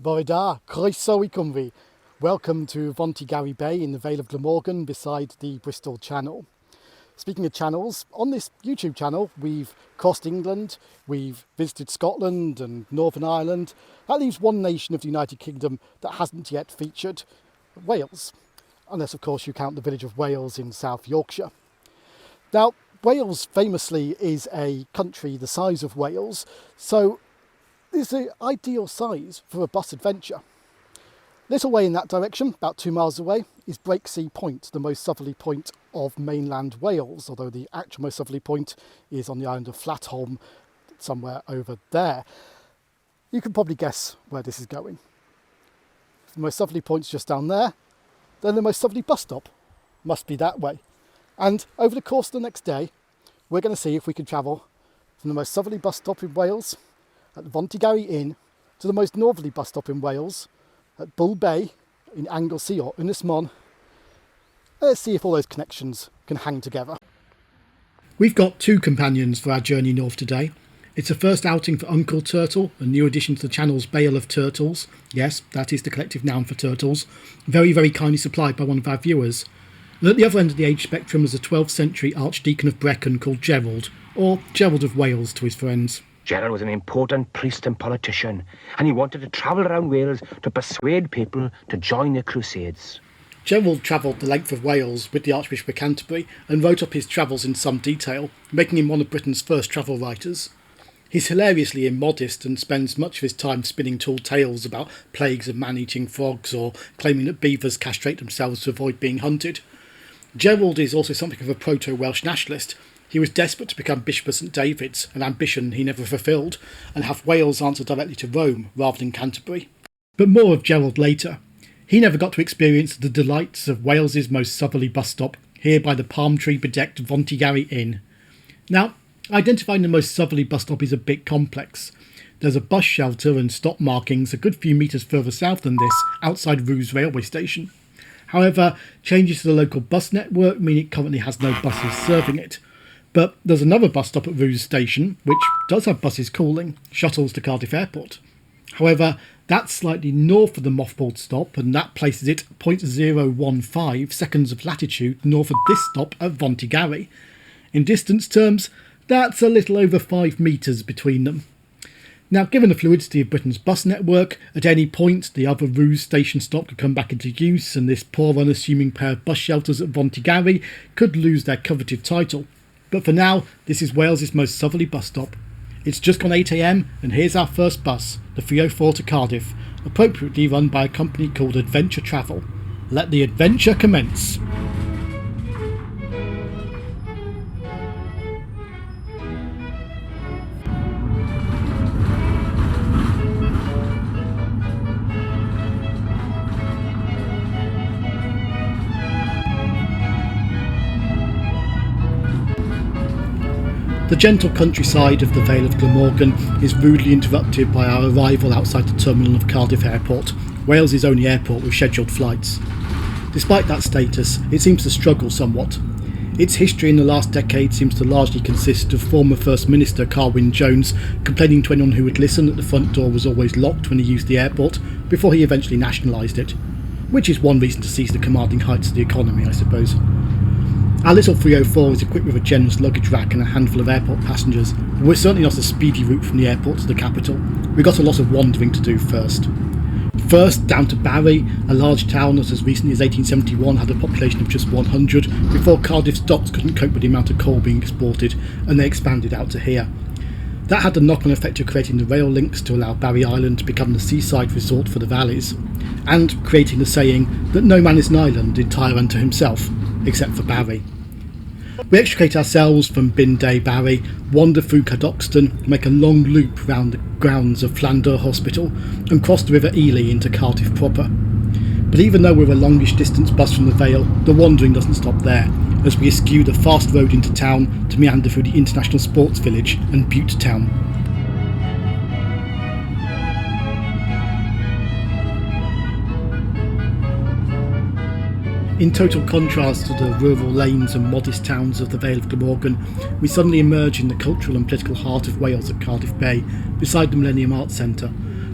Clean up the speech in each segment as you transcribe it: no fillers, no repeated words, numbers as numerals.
Bore croeso I Cymru. Welcome to Fontigary Bay in the Vale of Glamorgan beside the Bristol Channel. Speaking of channels, on this YouTube channel we've crossed England, we've visited Scotland and Northern Ireland. That leaves one nation of the United Kingdom that hasn't yet featured, Wales. Unless of course you count the village of Wales in South Yorkshire. Now Wales famously is a country the size of Wales, so it's the ideal size for a bus adventure. Little way in that direction, about 2 miles away, is Breaksea Point, the most southerly point of mainland Wales, although the actual most southerly point is on the island of Flatholm, somewhere over there. You can probably guess where this is going. The most southerly point's just down there, then the most southerly bus stop must be that way. And over the course of the next day, we're going to see if we can travel from the most southerly bus stop in Wales at the Fontigary Inn to the most northerly bus stop in Wales at Bull Bay in Anglesey or Ynys Mon. Let's see if all those connections can hang together. We've got two companions for our journey north today. It's a first outing for Uncle Turtle, a new addition to the channel's Bale of Turtles. Yes, that is the collective noun for turtles. Very, very kindly supplied by one of our viewers. And at the other end of the age spectrum is a 12th century Archdeacon of Brecon called Gerald, or Gerald of Wales to his friends. Gerald was an important priest and politician, and he wanted to travel around Wales to persuade people to join the Crusades. Gerald travelled the length of Wales with the Archbishop of Canterbury and wrote up his travels in some detail, making him one of Britain's first travel writers. He's hilariously immodest and spends much of his time spinning tall tales about plagues of man-eating frogs or claiming that beavers castrate themselves to avoid being hunted. Gerald is also something of a proto-Welsh nationalist. He was desperate to become Bishop of St David's, an ambition he never fulfilled, and have Wales answer directly to Rome rather than Canterbury. But more of Gerald later. He never got to experience the delights of Wales's most southerly bus stop, here by the palm tree bedecked Fontigary Inn. Now, identifying the most southerly bus stop is a bit complex. There's a bus shelter and stop markings a good few metres further south than this, outside Roos railway station. However, changes to the local bus network mean it currently has no buses serving it. But there's another bus stop at Roos station, which does have buses calling, shuttles to Cardiff Airport. However, that's slightly north of the mothballed stop, and that places it 0.015 seconds of latitude north of this stop at Fontigary. In distance terms, that's a little over 5 metres between them. Now, given the fluidity of Britain's bus network, at any point the other Roos station stop could come back into use, and this poor unassuming pair of bus shelters at Fontigary could lose their coveted title. But for now, this is Wales's most southerly bus stop. It's just gone 8 AM, and here's our first bus, the 304 to Cardiff, appropriately run by a company called Adventure Travel. Let the adventure commence. The gentle countryside of the Vale of Glamorgan is rudely interrupted by our arrival outside the terminal of Cardiff Airport, Wales's only airport with scheduled flights. Despite that status, it seems to struggle somewhat. Its history in the last decade seems to largely consist of former First Minister Carwyn Jones complaining to anyone who would listen that the front door was always locked when he used the airport, before he eventually nationalised it. Which is one reason to seize the commanding heights of the economy, I suppose. Our little 304 is equipped with a generous luggage rack and a handful of airport passengers, but we're certainly not a speedy route from the airport to the capital. We've got a lot of wandering to do first. First, down to Barry, a large town that as recently as 1871 had a population of just 100, before Cardiff's docks couldn't cope with the amount of coal being exported, and they expanded out to here. That had the knock-on effect of creating the rail links to allow Barry Island to become the seaside resort for the valleys, and creating the saying that no man is an island entire unto himself, except for Barry. We extricate ourselves from Binday Barry, wander through Cadoxton, make a long loop round the grounds of Flandre Hospital, and cross the River Ely into Cardiff proper. But even though we're a longish distance bus from the Vale, the wandering doesn't stop there, as we eschew the fast road into town to meander through the International Sports Village and Butte Town. In total contrast to the rural lanes and modest towns of the Vale of Glamorgan, we suddenly emerge in the cultural and political heart of Wales at Cardiff Bay, beside the Millennium Arts Centre,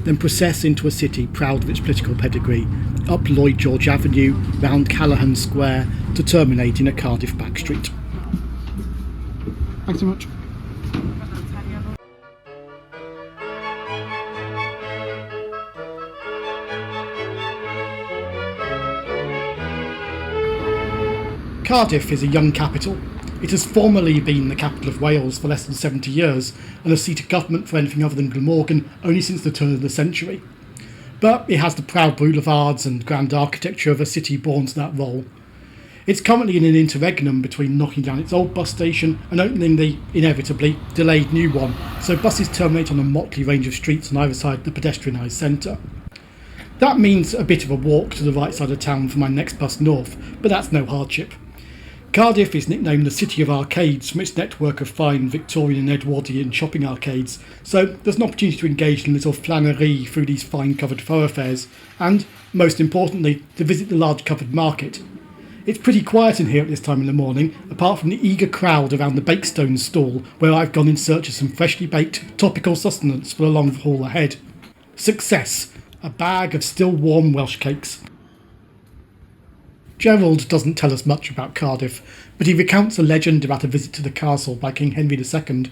then process into a city proud of its political pedigree, up Lloyd George Avenue, round Callaghan Square, to terminate in a Cardiff backstreet. Thanks so much. Cardiff is a young capital. It has formerly been the capital of Wales for less than 70 years and a seat of government for anything other than Glamorgan only since the turn of the century. But it has the proud boulevards and grand architecture of a city born to that role. It's currently in an interregnum between knocking down its old bus station and opening the, inevitably, delayed new one, so buses terminate on a motley range of streets on either side of the pedestrianised centre. That means a bit of a walk to the right side of town for my next bus north, but that's no hardship. Cardiff is nicknamed the City of Arcades from its network of fine Victorian and Edwardian shopping arcades, so there's an opportunity to engage in a little flânerie through these fine covered thoroughfares, and, most importantly, to visit the large covered market. It's pretty quiet in here at this time in the morning, apart from the eager crowd around the Bakestone stall, where I've gone in search of some freshly baked, topical sustenance for the long haul ahead. Success! A bag of still warm Welsh cakes. Gerald doesn't tell us much about Cardiff, but he recounts a legend about a visit to the castle by King Henry II.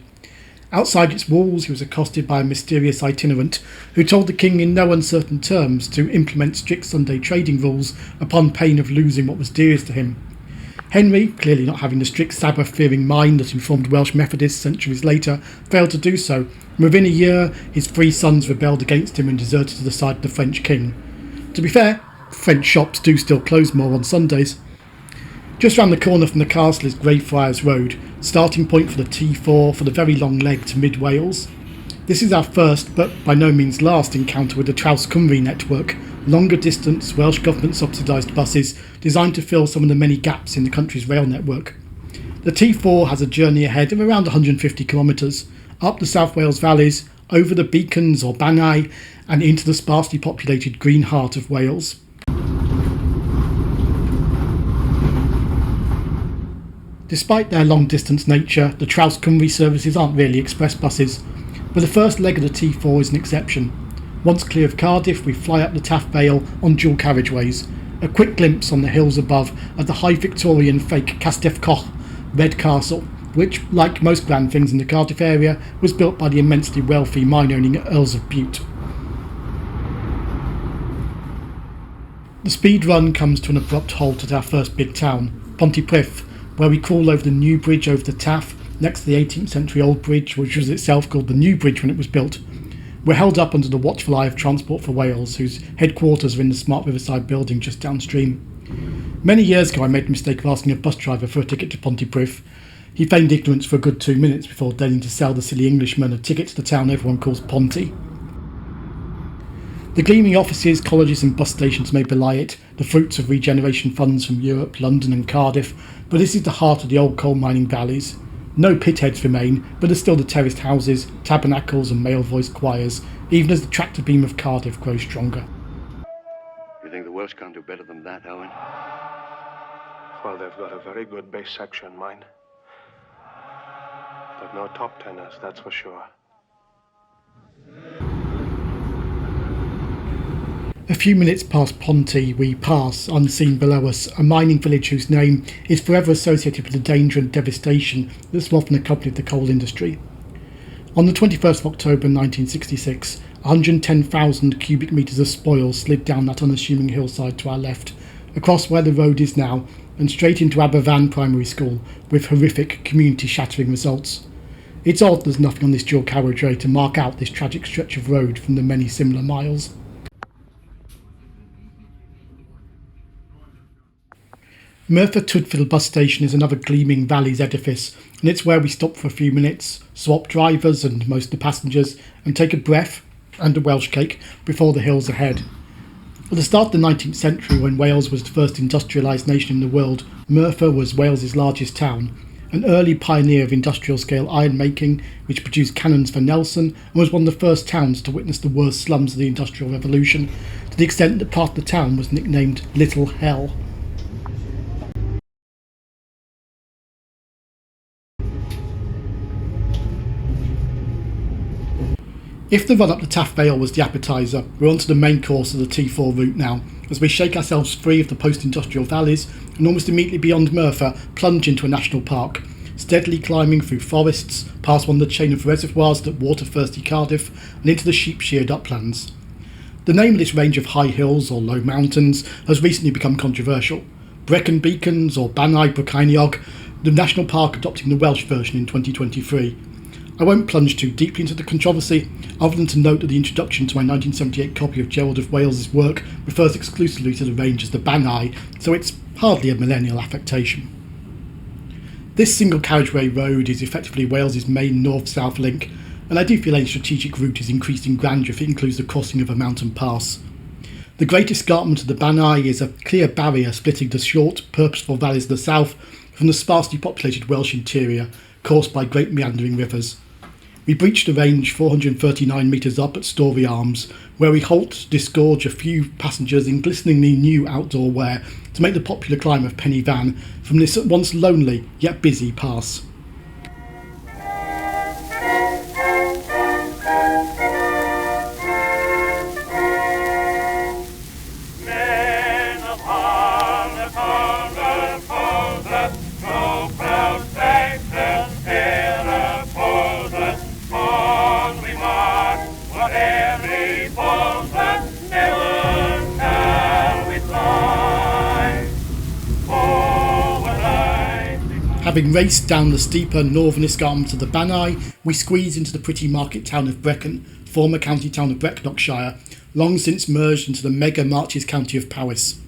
Outside its walls he was accosted by a mysterious itinerant who told the king in no uncertain terms to implement strict Sunday trading rules upon pain of losing what was dearest to him. Henry, clearly not having the strict Sabbath-fearing mind that informed Welsh Methodists centuries later, failed to do so, and within a year his 3 sons rebelled against him and deserted to the side of the French king. To be fair, French shops do still close more on Sundays. Just round the corner from the castle is Greyfriars Road, starting point for the T4 for the very long leg to mid-Wales. This is our first, but by no means last, encounter with the Trawscymru network, longer distance, Welsh Government subsidised buses designed to fill some of the many gaps in the country's rail network. The T4 has a journey ahead of around 150 kilometres, up the South Wales valleys, over the Beacons or Bangor, and into the sparsely populated green heart of Wales. Despite their long-distance nature, the Trawscymru services aren't really express buses, but the first leg of the T4 is an exception. Once clear of Cardiff, we fly up the Taff Vale on dual carriageways, a quick glimpse on the hills above at the high Victorian fake Castell Coch, Red Castle, which, like most grand things in the Cardiff area, was built by the immensely wealthy mine-owning Earls of Bute. The speed run comes to an abrupt halt at our first big town, Pontypridd, where we crawl over the new bridge over the Taff, next to the 18th century old bridge, which was itself called the New Bridge when it was built. We're held up under the watchful eye of Transport for Wales, whose headquarters are in the smart riverside building just downstream. Many years ago I made the mistake of asking a bus driver for a ticket to Pontypridd. He feigned ignorance for a good 2 minutes before deigning to sell the silly Englishman a ticket to the town everyone calls Ponty. The gleaming offices, colleges and bus stations may belie it, the fruits of regeneration funds from Europe, London and Cardiff, but this is the heart of the old coal mining valleys. No pitheads remain, but there's still the terraced houses, tabernacles and male-voiced choirs, even as the tractor beam of Cardiff grows stronger. You think the Welsh can't do better than that, Owen? Well, they've got a very good base section, mind. But no top tenors, that's for sure. A few minutes past Ponty, we pass, unseen below us, a mining village whose name is forever associated with the danger and devastation that's often accompanied the coal industry. On the 21st of October 1966, 110,000 cubic metres of spoil slid down that unassuming hillside to our left, across where the road is now, and straight into Aberfan Primary School, with horrific, community-shattering results. It's odd there's nothing on this dual carriageway to mark out this tragic stretch of road from the many similar miles. Merthyr Tydfil bus station is another gleaming Valley's edifice, and it's where we stop for a few minutes, swap drivers and most of the passengers, and take a breath and a Welsh cake before the hills ahead. At the start of the 19th century, when Wales was the first industrialised nation in the world, Merthyr was Wales's largest town, an early pioneer of industrial-scale iron-making, which produced cannons for Nelson, and was one of the first towns to witness the worst slums of the Industrial Revolution, to the extent that part of the town was nicknamed Little Hell. If the run up the Taff Vale was the appetiser, we're on to the main course of the T4 route now, as we shake ourselves free of the post-industrial valleys and almost immediately beyond Merthyr plunge into a national park, steadily climbing through forests, past one of the chain of reservoirs that water thirsty Cardiff and into the sheep-sheared uplands. The name of this range of high hills or low mountains has recently become controversial. Brecon Beacons or Banai Brecaniog, the national park adopting the Welsh version in 2023. I won't plunge too deeply into the controversy, other than to note that the introduction to my 1978 copy of Gerald of Wales's work refers exclusively to the range as the Banai, so it's hardly a millennial affectation. This single carriageway road is effectively Wales's main north-south link, and I do feel any strategic route is increased in grandeur if it includes the crossing of a mountain pass. The great escarpment of the Banai is a clear barrier splitting the short, purposeful valleys of the south from the sparsely populated Welsh interior, coursed by great meandering rivers. We breach the range 439 metres up at Storey Arms, where we halt to disgorge a few passengers in glisteningly new outdoor wear to make the popular climb of Penny Van from this at once lonely yet busy pass. Having raced down the steeper northern escarpment of the Banai, we squeeze into the pretty market town of Brecon, former county town of Brecknockshire, long since merged into the mega Marches county of Powys.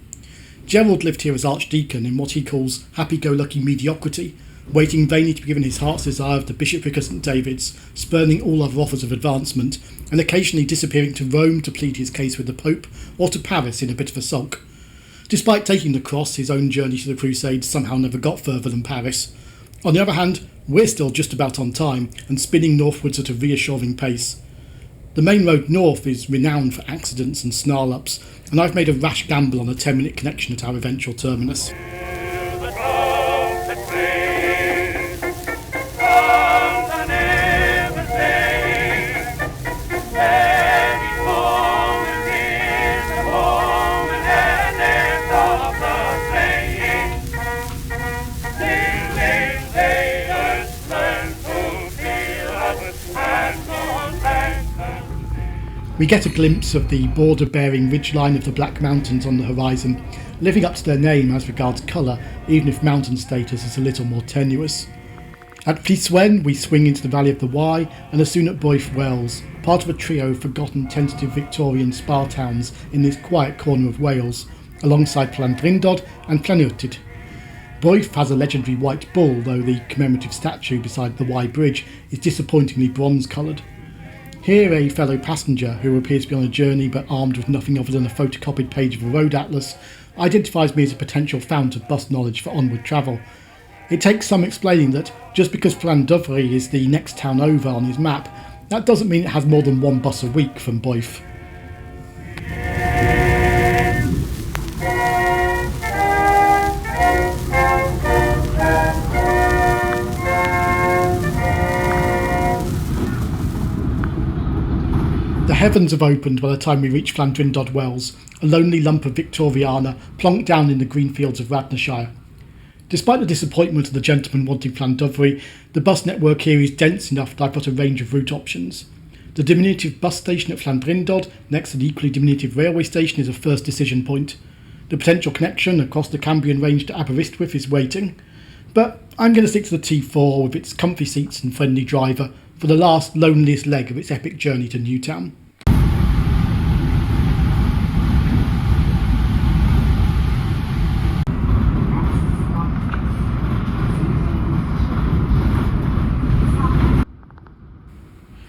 Gerald lived here as archdeacon in what he calls happy-go-lucky mediocrity, waiting vainly to be given his heart's desire of the bishopric of St David's, spurning all other offers of advancement, and occasionally disappearing to Rome to plead his case with the Pope, or to Paris in a bit of a sulk. Despite taking the cross, his own journey to the Crusades somehow never got further than Paris. On the other hand, we're still just about on time and spinning northwards at a reassuring pace. The main road north is renowned for accidents and snarl-ups, and I've made a rash gamble on a 10-minute connection at our eventual terminus. We get a glimpse of the border-bearing ridgeline of the Black Mountains on the horizon, living up to their name as regards colour, even if mountain status is a little more tenuous. At Fleeswen, we swing into the Valley of the Wye and are soon at Boyf Wells, part of a trio of forgotten tentative Victorian spa towns in this quiet corner of Wales, alongside Llandrindod and Llanwrtyd. Boyf has a legendary white bull, though the commemorative statue beside the Wye Bridge is disappointingly bronze-coloured. Here a fellow passenger, who appears to be on a journey but armed with nothing other than a photocopied page of a road atlas, identifies me as a potential fount of bus knowledge for onward travel. It takes some explaining that just because Llandovery is the next town over on his map, that doesn't mean it has more than one bus a week from Boyf. The heavens have opened by the time we reach Llandrindod Wells, a lonely lump of Victoriana plonked down in the green fields of Radnorshire. Despite the disappointment of the gentleman wanting Llandovery, the bus network here is dense enough that I've got a range of route options. The diminutive bus station at Llandrindod, next to the equally diminutive railway station, is a first decision point. The potential connection across the Cambrian range to Aberystwyth is waiting, but I'm going to stick to the T4 with its comfy seats and friendly driver for the last, loneliest leg of its epic journey to Newtown.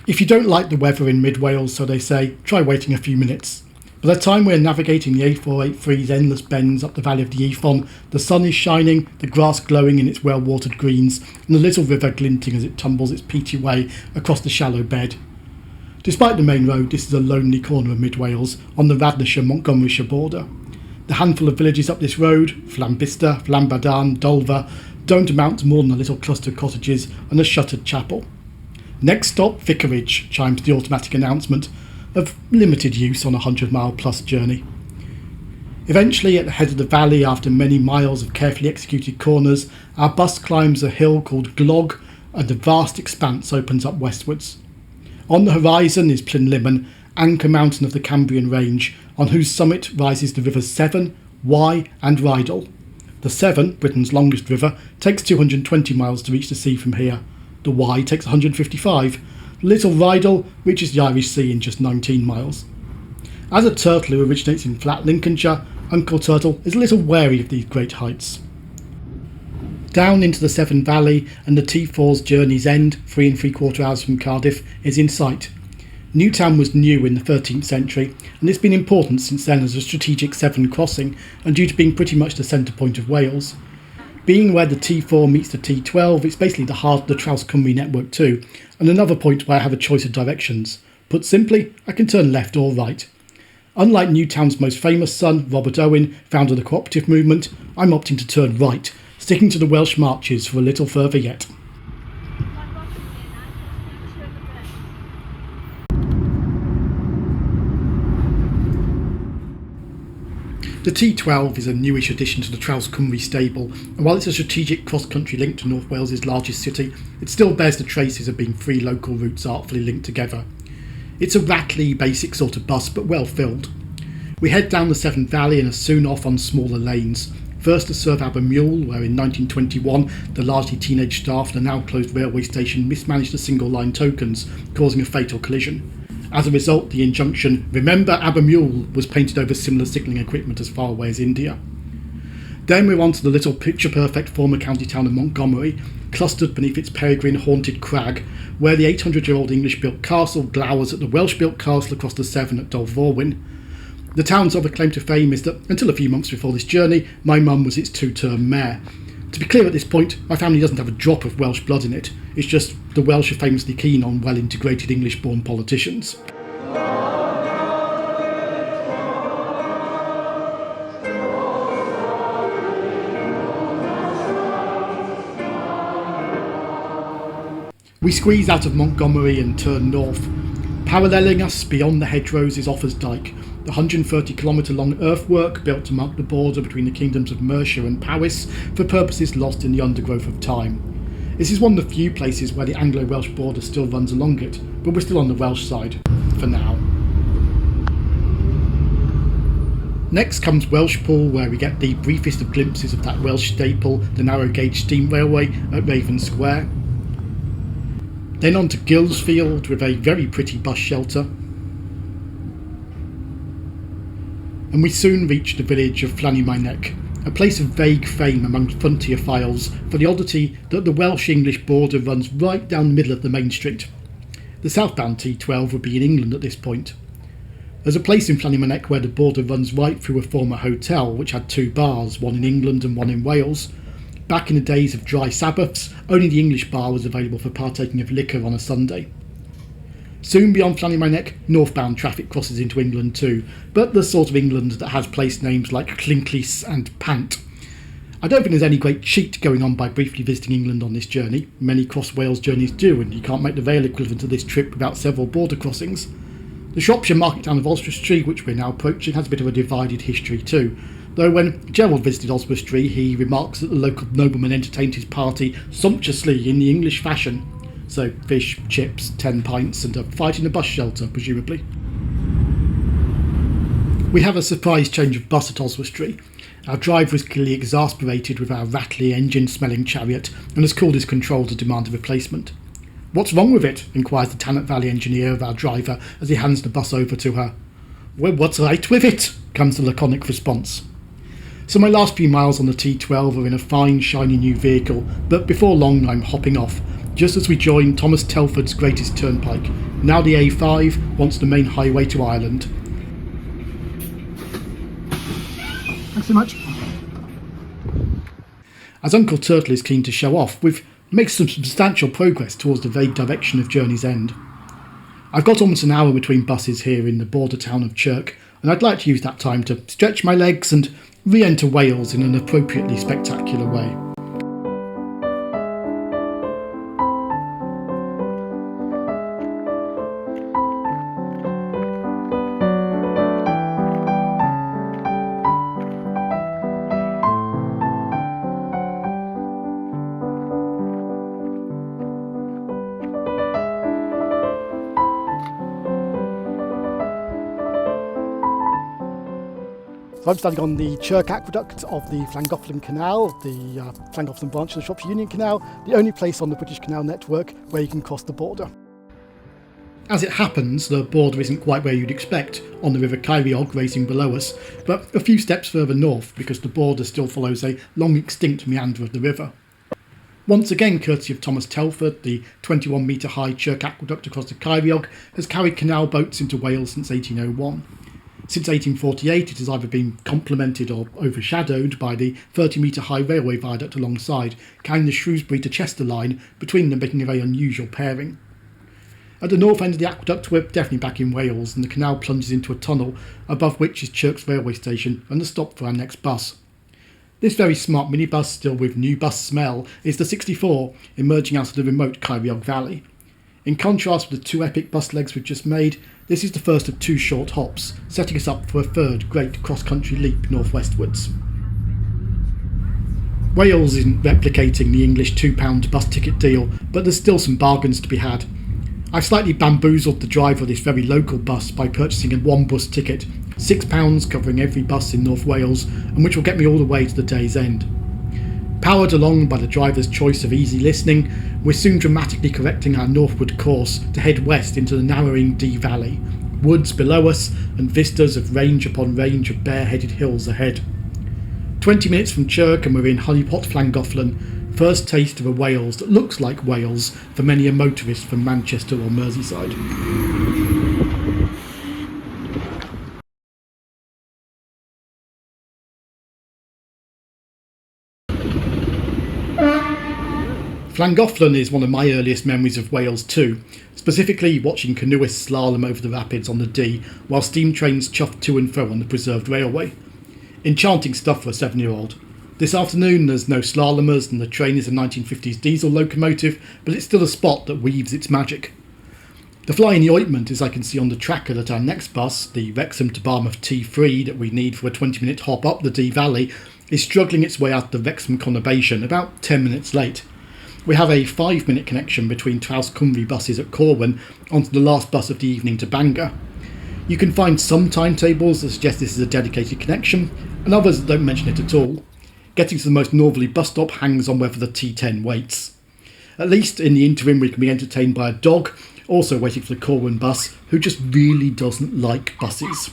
If you don't like the weather in mid-Wales, so they say, try waiting a few minutes. By the time we're navigating the A483's endless bends up the valley of the Ifon, the sun is shining, the grass glowing in its well-watered greens, and the little river glinting as it tumbles its peaty way across the shallow bed. Despite the main road, this is a lonely corner of mid-Wales, on the Radnorshire-Montgomeryshire border. The handful of villages up this road, Flambista, Flambadan, Dolva, don't amount to more than a little cluster of cottages and a shuttered chapel. Next stop, Vicarage, chimes the automatic announcement of limited use on a 100-mile plus journey. Eventually, at the head of the valley, after many miles of carefully executed corners, our bus climbs a hill called Glog, and a vast expanse opens up westwards. On the horizon is Plinlimmon, anchor mountain of the Cambrian range, on whose summit rises the rivers Severn, Wye and Rydal. The Severn, Britain's longest river, takes 220 miles to reach the sea from here. The Wye takes 155. The Little Rydal reaches the Irish Sea in just 19 miles. As a turtle who originates in flat Lincolnshire, Uncle Turtle is a little wary of these great heights. Down into the Severn Valley, and the T4's journey's end, 3 3/4 hours from Cardiff, is in sight. Newtown was new in the 13th century, and it's been important since then as a strategic Severn crossing, and due to being pretty much the centre point of Wales. Being where the T4 meets the T12, it's basically the heart of the Traws Cymru network too, and another point where I have a choice of directions. Put simply, I can turn left or right. Unlike Newtown's most famous son, Robert Owen, founder of the cooperative movement, I'm opting to turn right, sticking to the Welsh marches for a little further yet. The T12 is a newish addition to the Traws Cymru stable, and while it's a strategic cross-country link to North Wales's largest city, it still bears the traces of being 3 local routes artfully linked together. It's a rattly, basic sort of bus, but well filled. We head down the Severn Valley and are soon off on smaller lanes. First to serve Abermule, where in 1921 the largely teenage staff at a now closed railway station mismanaged the single line tokens, causing a fatal collision. As a result, the injunction, "Remember Abermule," was painted over similar signalling equipment as far away as India. Then we're on to the little picture-perfect former county town of Montgomery, clustered beneath its peregrine-haunted crag, where the 800-year-old English-built castle glowers at the Welsh-built castle across the Severn at Dolforwyn. The town's other claim to fame is that, until a few months before this journey, my mum was its 2-term mayor. To be clear at this point, my family doesn't have a drop of Welsh blood in it, it's just the Welsh are famously keen on well-integrated English-born politicians. We squeeze out of Montgomery and turn north. Paralleling us beyond the hedgerows is Offers Dyke, the 130-kilometre long earthwork built to mark the border between the kingdoms of Mercia and Powys for purposes lost in the undergrowth of time. This is one of the few places where the Anglo-Welsh border still runs along it, but we're still on the Welsh side, for now. Next comes Welshpool, where we get the briefest of glimpses of that Welsh staple, the narrow gauge steam railway at Raven Square. Then on to Gillsfield with a very pretty bus shelter. And we soon reach the village of Llanymaeneck, a place of vague fame among frontierphiles for the oddity that the Welsh-English border runs right down the middle of the main street. The southbound T12 would be in England at this point. There's a place in Llanymaeneck where the border runs right through a former hotel which had 2 bars, one in England and one in Wales. Back in the days of dry Sabbaths, only the English bar was available for partaking of liquor on a Sunday. Soon beyond Llanymaeneck, northbound traffic crosses into England too, but the sort of England that has place names like Clinclys and Pant. I don't think there's any great cheat going on by briefly visiting England on this journey. Many cross Wales journeys do, and you can't make the rail equivalent of this trip without several border crossings. The Shropshire market town of Oswestry, which we're now approaching, has a bit of a divided history too. Though when Gerald visited Oswestry, he remarks that the local nobleman entertained his party sumptuously in the English fashion. So fish, chips, 10 pints and a fight in a bus shelter, presumably. We have a surprise change of bus at Oswestry. Our driver is clearly exasperated with our rattly engine-smelling chariot and has called his control to demand a replacement. "What's wrong with it?" inquires the Tannock Valley engineer of our driver as he hands the bus over to her. "Well, what's right with it?" comes the laconic response. So my last few miles on the T12 are in a fine, shiny new vehicle, but before long I'm hopping off, just as we join Thomas Telford's greatest turnpike, now the A5, once the main highway to Ireland. Thanks so much. As Uncle Turtle is keen to show off, we've made some substantial progress towards the vague direction of Journey's End. I've got almost an hour between buses here in the border town of Chirk, and I'd like to use that time to stretch my legs and re-enter Wales in an appropriately spectacular way. I'm standing on the Chirk Aqueduct of the Llangollen Canal, the Llangollen branch of the Shropshire Union Canal, the only place on the British Canal network where you can cross the border. As it happens, the border isn't quite where you'd expect, on the River Ceiriog racing below us, but a few steps further north because the border still follows a long extinct meander of the river. Once again, courtesy of Thomas Telford, the 21 metre high Chirk Aqueduct across the Ceiriog has carried canal boats into Wales since 1801. Since 1848 it has either been complemented or overshadowed by the 30 metre high railway viaduct alongside, carrying the Shrewsbury to Chester line, between them making a very unusual pairing. At the north end of the aqueduct we're definitely back in Wales, and the canal plunges into a tunnel, above which is Chirk's railway station and the stop for our next bus. This very smart minibus, still with new bus smell, is the 64, emerging out of the remote Ceiriog Valley. In contrast with the two epic bus legs we've just made, this is the first of two short hops, setting us up for a third great cross-country leap northwestwards. Wales isn't replicating the English £2 bus ticket deal, but there's still some bargains to be had. I've slightly bamboozled the driver of this very local bus by purchasing a one bus ticket, £6 covering every bus in North Wales, and which will get me all the way to the day's end. Powered along by the driver's choice of easy listening, we're soon dramatically correcting our northward course to head west into the narrowing Dee Valley, woods below us and vistas of range upon range of bare-headed hills ahead. 20 minutes from Chirk and we're in Honeypot Llangollen, first taste of a Wales that looks like Wales for many a motorist from Manchester or Merseyside. Llangollen is one of my earliest memories of Wales too, specifically watching canoeists slalom over the rapids on the Dee while steam trains chuffed to and fro on the preserved railway. Enchanting stuff for a 7-year-old. This afternoon there's no slalomers and the train is a 1950s diesel locomotive, but it's still a spot that weaves its magic. The fly in the ointment, as I can see on the tracker at our next bus, the Wrexham to Barmouth T3 that we need for a 20-minute hop up the Dee Valley, is struggling its way out of the Wrexham conurbation about 10 minutes late. We have a 5-minute connection between Traws Cymru buses at Corwin onto the last bus of the evening to Bangor. You can find some timetables that suggest this is a dedicated connection, and others that don't mention it at all. Getting to the most northerly bus stop hangs on whether the T10 waits. At least in the interim we can be entertained by a dog, also waiting for the Corwin bus, who just really doesn't like buses.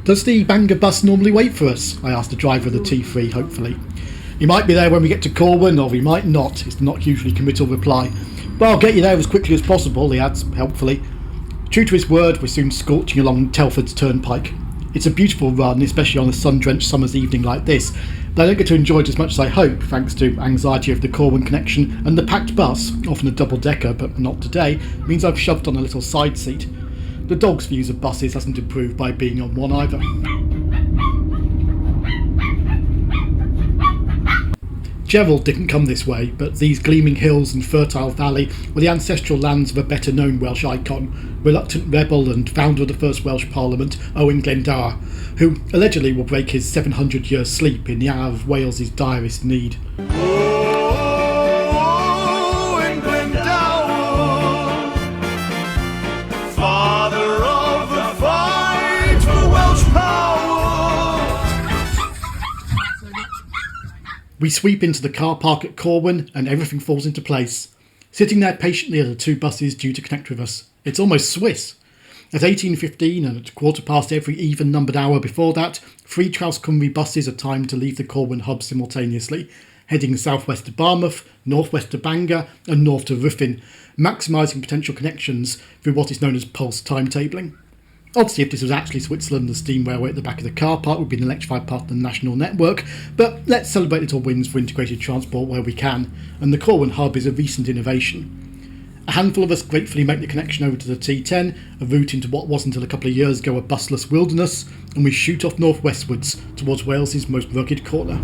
Does the Bangor bus normally wait for us? I asked the driver of the T3 hopefully. He might be there when we get to Corwin, or he might not, is the not hugely committal reply. But I'll get you there as quickly as possible, he adds helpfully. True to his word, we're soon scorching along Telford's Turnpike. It's a beautiful run, especially on a sun-drenched summer's evening like this, but I don't get to enjoy it as much as I hope, thanks to anxiety of the Corwin connection, and the packed bus, often a double-decker but not today, means I've shoved on a little side seat. The dog's views of buses hasn't improved by being on one either. Gerald didn't come this way, but these gleaming hills and fertile valley were the ancestral lands of a better known Welsh icon, reluctant rebel and founder of the first Welsh Parliament, Owen Glendower, who allegedly will break his 700-year sleep in the hour of Wales's direst need. We sweep into the car park at Corwin and everything falls into place. Sitting there patiently are the two buses due to connect with us. It's almost Swiss. At 18:15 and at 15:15 every even-numbered hour before that, 3 Traws Cymru buses are timed to leave the Corwin hub simultaneously, heading southwest to Barmouth, northwest to Bangor and north to Ruffin, maximising potential connections through what is known as pulse timetabling. Obviously, if this was actually Switzerland, the steam railway at the back of the car park would be an electrified part of the national network, but let's celebrate little wins for integrated transport where we can, and the Corwin hub is a recent innovation. A handful of us gratefully make the connection over to the T10, a route into what was until a couple of years ago a busless wilderness, and we shoot off northwestwards towards Wales's most rugged corner.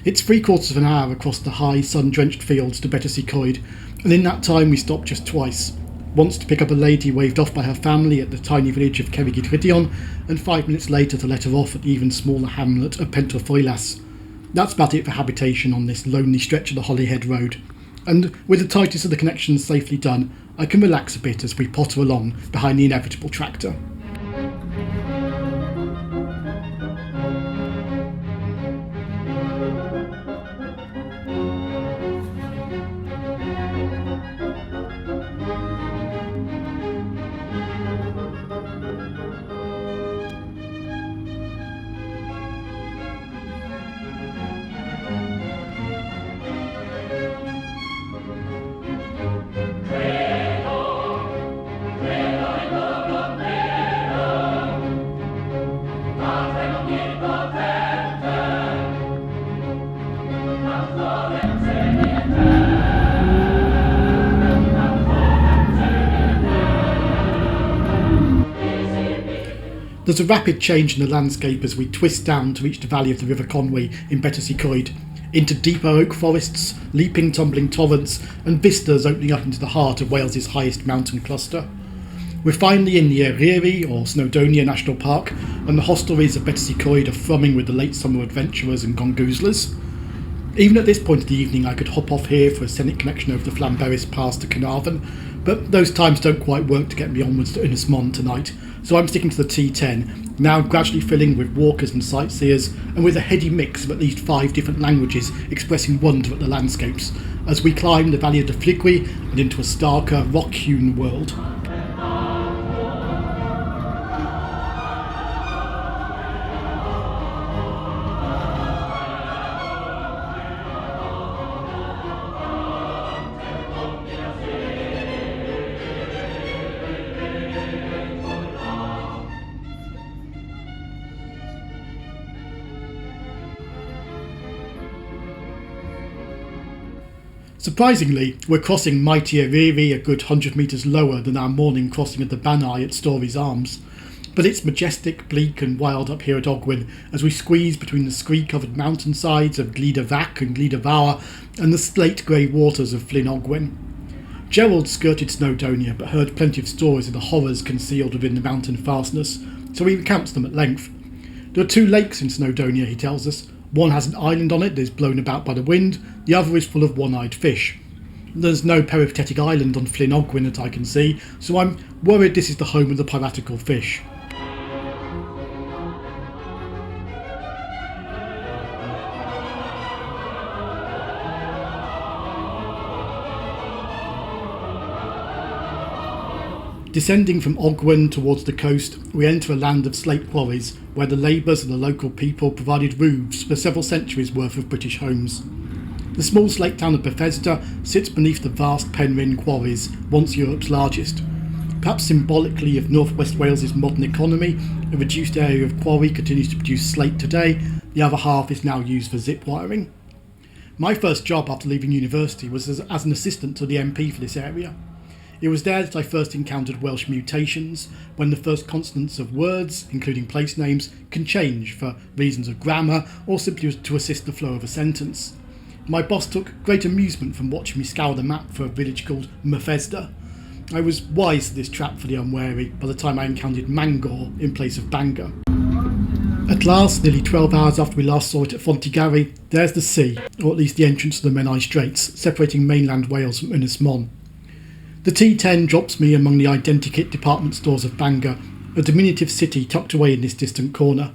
It's 3/4 of an hour across the high, sun-drenched fields to Bettersea Coed, and in that time we stopped just twice. Once to pick up a lady waved off by her family at the tiny village of Cerrig-y-Drudion, and 5 minutes later to let her off at the even smaller hamlet of Pentraffoilas. That's about it for habitation on this lonely stretch of the Holyhead Road. And with the tightest of the connections safely done, I can relax a bit as we potter along behind the inevitable tractor. There's a rapid change in the landscape as we twist down to reach the valley of the River Conwy in Betws Coed, into deeper oak forests, leaping tumbling torrents, and vistas opening up into the heart of Wales's highest mountain cluster. We're finally in the Eryri or Snowdonia National Park, and the hostelries of Betws Coed are thrumming with the late summer adventurers and gongoozlers. Even at this point of the evening I could hop off here for a scenic connection over the Flamberis Pass to Carnarvon, but those times don't quite work to get me onwards to Ynys Môn tonight, so I'm sticking to the T10, now gradually filling with walkers and sightseers, and with a heady mix of at least 5 different languages expressing wonder at the landscapes, as we climb the valley of the Fligwy and into a starker, rock-hewn world. Surprisingly, we're crossing mighty Eryri a good 100 metres lower than our morning crossing of the Banai at Story's Arms. But it's majestic, bleak and wild up here at Ogwen as we squeeze between the scree-covered mountainsides of Glida Vac and Glida Vawr and the slate-grey waters of Flin Ogwen. Gerald skirted Snowdonia but heard plenty of stories of the horrors concealed within the mountain fastness, so he recounts them at length. There are 2 lakes in Snowdonia, he tells us. One has an island on it that is blown about by the wind, the other is full of one-eyed fish. There's no peripatetic island on Flin Ogwen that I can see, so I'm worried this is the home of the piratical fish. Descending from Ogwen towards the coast, we enter a land of slate quarries, where the labours of the local people provided roofs for several centuries' worth of British homes. The small slate town of Bethesda sits beneath the vast Penrhyn quarries, once Europe's largest. Perhaps symbolically of North West Wales's modern economy, a reduced area of quarry continues to produce slate today, the other half is now used for zip wiring. My first job after leaving university was as an assistant to the MP for this area. It was there that I first encountered Welsh mutations, when the first consonants of words, including place names, can change for reasons of grammar or simply to assist the flow of a sentence. My boss took great amusement from watching me scour the map for a village called Methesda. I was wise to this trap for the unwary by the time I encountered Mangor in place of Bangor. At last, nearly 12 hours after we last saw it at Fontigary, there's the sea, or at least the entrance to the Menai Straits, separating mainland Wales from Ynys Môn. The T10 drops me among the identikit department stores of Bangor, a diminutive city tucked away in this distant corner.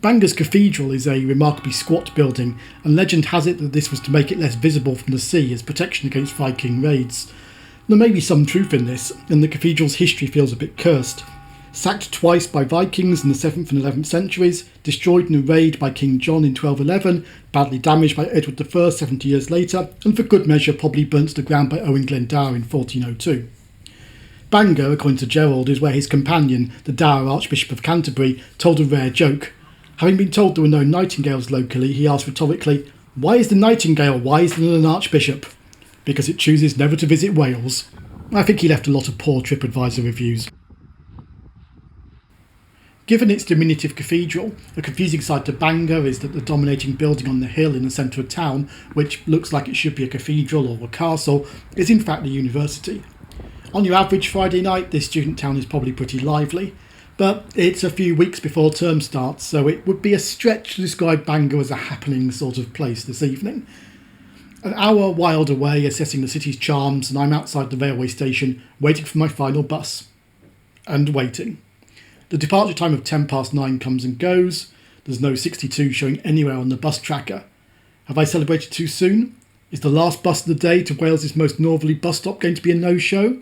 Bangor's cathedral is a remarkably squat building, and legend has it that this was to make it less visible from the sea as protection against Viking raids. There may be some truth in this, and the cathedral's history feels a bit cursed. Sacked twice by Vikings in the 7th and 11th centuries, destroyed in a raid by King John in 1211, badly damaged by Edward I 70 years later, and for good measure probably burnt to the ground by Owen Glendower in 1402. Bangor, according to Gerald, is where his companion, the dour Archbishop of Canterbury, told a rare joke. Having been told there were no nightingales locally, he asked rhetorically, "Why is the nightingale wiser than an archbishop?" Because it chooses never to visit Wales. I think he left a lot of poor TripAdvisor reviews. Given its diminutive cathedral, a confusing side to Bangor is that the dominating building on the hill in the centre of town, which looks like it should be a cathedral or a castle, is in fact a university. On your average Friday night, this student town is probably pretty lively, But it's a few weeks before term starts, so it would be a stretch to describe Bangor as a happening sort of place this evening. An hour wild away, assessing the city's charms, and I'm outside the railway station, waiting for my final bus. And waiting. The departure time of 9:10 comes and goes. There's no 62 showing anywhere on the bus tracker. Have I celebrated too soon? Is the last bus of the day to Wales's most northerly bus stop going to be a no-show?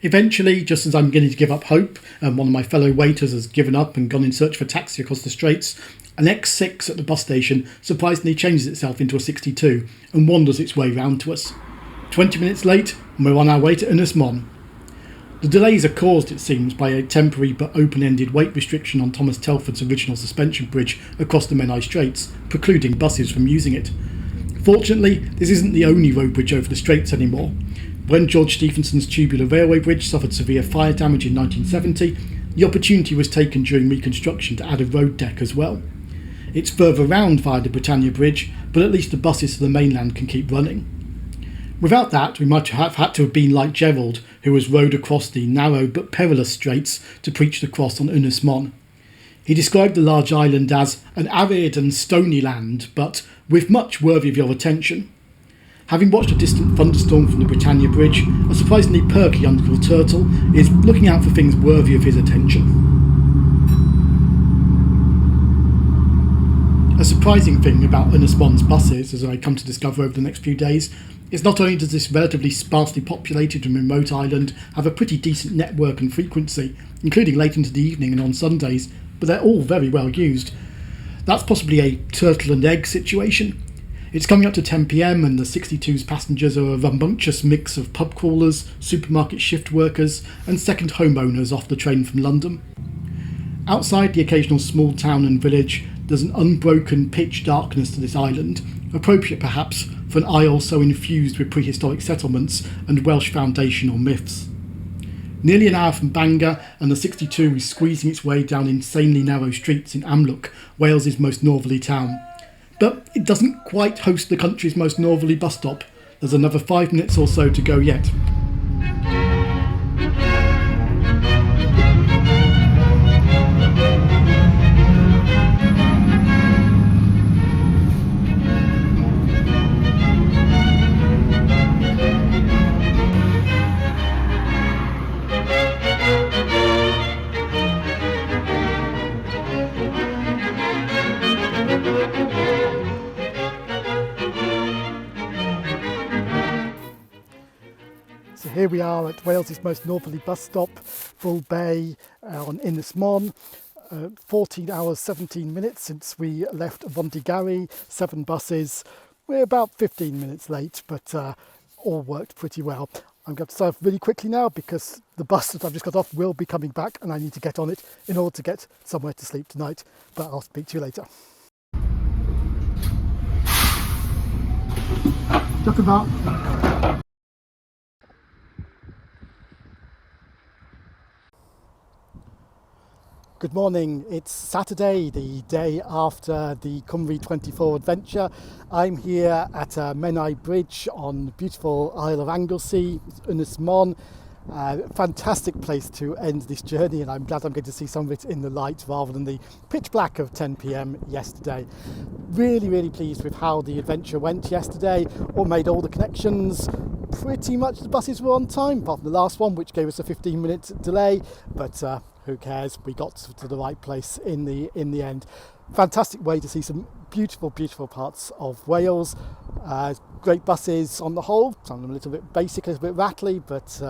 Eventually, just as I'm beginning to give up hope, and one of my fellow waiters has given up and gone in search of a taxi across the Straits, an X6 at the bus station surprisingly changes itself into a 62 and wanders its way round to us. 20 minutes late, and we're on our way to Innismon. The delays are caused, it seems, by a temporary but open-ended weight restriction on Thomas Telford's original suspension bridge across the Menai Straits, precluding buses from using it. Fortunately, this isn't the only road bridge over the Straits anymore. When George Stephenson's tubular railway bridge suffered severe fire damage in 1970, the opportunity was taken during reconstruction to add a road deck as well. It's further round via the Britannia Bridge, but at least the buses to the mainland can keep running. Without that, we might have had to have been like Gerald, who was rowed across the narrow but perilous straits to preach the cross on Innismon. He described the large island as an arid and stony land, but with much worthy of your attention. Having watched a distant thunderstorm from the Britannia Bridge, a surprisingly perky Uncle Turtle is looking out for things worthy of his attention. A surprising thing about Innismon's buses, as I come to discover over the next few days, is not only does this relatively sparsely populated and remote island have a pretty decent network and frequency, including late into the evening and on Sundays, but they're all very well used. That's possibly a turtle and egg situation. It's coming up to 10 p.m. and the 62's passengers are a rambunctious mix of pub crawlers, supermarket shift workers and second homeowners off the train from London. Outside the occasional small town and village, there's an unbroken pitch darkness to this island, appropriate perhaps for an isle so infused with prehistoric settlements and Welsh foundational myths. Nearly an hour from Bangor, and the 62 is squeezing its way down insanely narrow streets in Amlwch, Wales's most northerly town. But it doesn't quite host the country's most northerly bus stop. There's another 5 minutes or so to go yet. So here we are at Wales's most northerly bus stop, Bull Bay on Innismon. 14 hours 17 minutes since we left Vontigary, 7 buses. We're about 15 minutes late, but all worked pretty well. I'm going to start really quickly now because the bus that I've just got off will be coming back and I need to get on it in order to get somewhere to sleep tonight. But I'll speak to you later. Just about. Good morning, it's Saturday, the day after the Cymru 24 adventure. I'm here at Menai Bridge on the beautiful Isle of Anglesey, Innismon. Fantastic place to end this journey, and I'm glad I'm going to see some of it in the light rather than the pitch black of 10 p.m. yesterday. Really pleased with how the adventure went yesterday. Made all the connections. Pretty much the buses were on time, apart from the last one, which gave us a 15-minute delay, but who cares? We got to the right place in the end. Fantastic way to see some beautiful parts of Wales. Great buses on the whole, some of them a little bit basic, a little bit rattly, but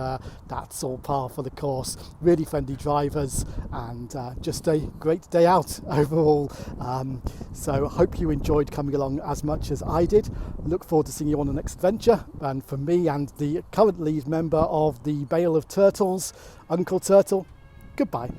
that's all par for the course. Really friendly drivers and just a great day out overall. So I hope you enjoyed coming along as much as I did. Look forward to seeing you on the next adventure. And for me and the current lead member of the Bale of Turtles, Uncle Turtle, goodbye.